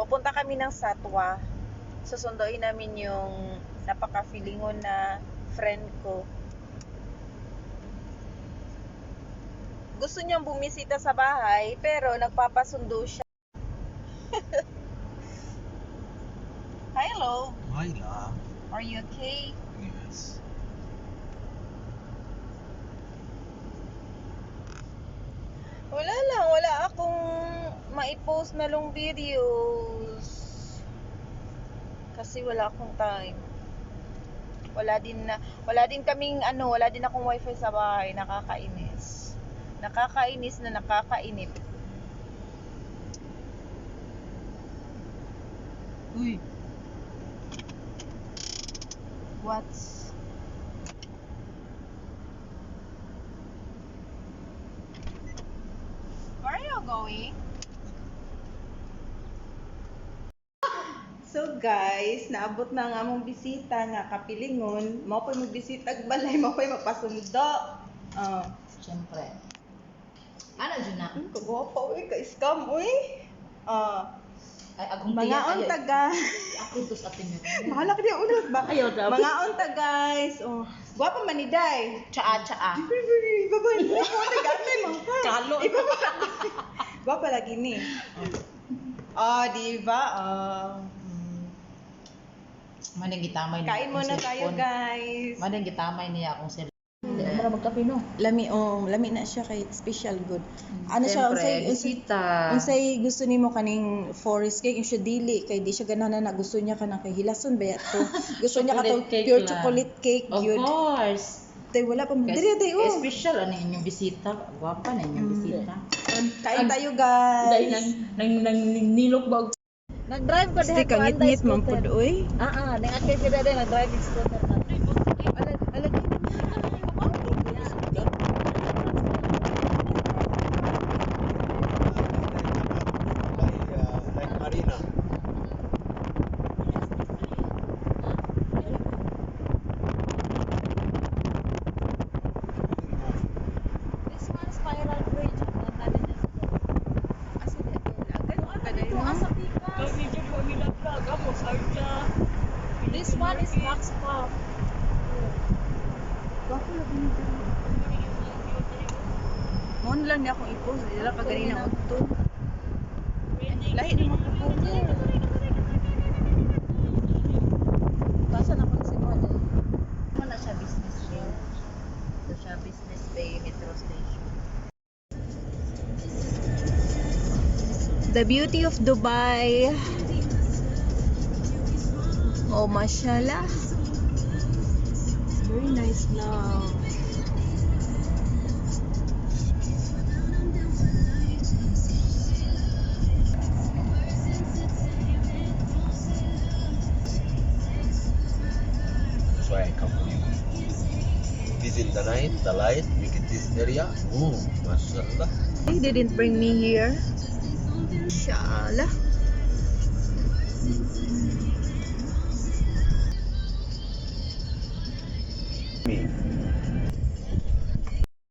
pupunta kami ng Satwa. Susunduin namin yung napaka-feelingon na friend ko. Gusto niyang bumisita sa bahay, pero nagpapasundo siya. Hello, Hi, love. are you okay? Yes. Wala akong maipost na long videos. Kasi wala akong time. Wala din kaming wala din akong wifi sa bahay, nakakainis. Nakakainis na nakakainip. Uy. What's Where are you going? So guys, naabot na nga among bisita nga kapilingon. Mao pa magbisita ag balay, mao pa magpasundo. Siyempre. Ano dyan na? Kagwapa uy, ka-scam uy. Ay, agong Mga unta guys. Ako dos atin yun. Bahala ka diya unos ba? Ayaw daw. Mga unta guys. Gwapa man ni Day. Tsaa. Babay, ako tagamay mo. Kalo. Gwapa lagi ni. Di ba? Manang gitamay niya. Kain muna tayo guys. Manang gitamay niya akong cellphone. Hindi mo na magkape no? Lami na siya kay special good. Ano siya, bisita. unsay gusto nimo kaning forest cake, yung siya dili kay di siya ganahan na gusto niya kanang kay hilason ba to. Gusto niya katong Chocolate cake pure lang. chocolate cake Of yun. course. Tay wala pa mo. Diri Special ano inyong bisita. Gwapa na inyong bisita. Kain tayo guys. Nang nilok ba? Nag-drive ko Gusto ka ngit-ngit man pud oy. Nang akay sila din nag-driving scooter na. Like Marina. This one spiral bridge. This one is Max Pop. Mo lang niya akong i-post, dila ka ganina to. Lahi ni mo ko. Basa na pang si Mole. Ano na siya business bay? Ito siya business bay metro station. The beauty of Dubai. Oh, mashallah. It's very nice now. That's why I come here. This in the night, the light, make it this area. Oh, mashallah. They didn't bring me here. Inshallah.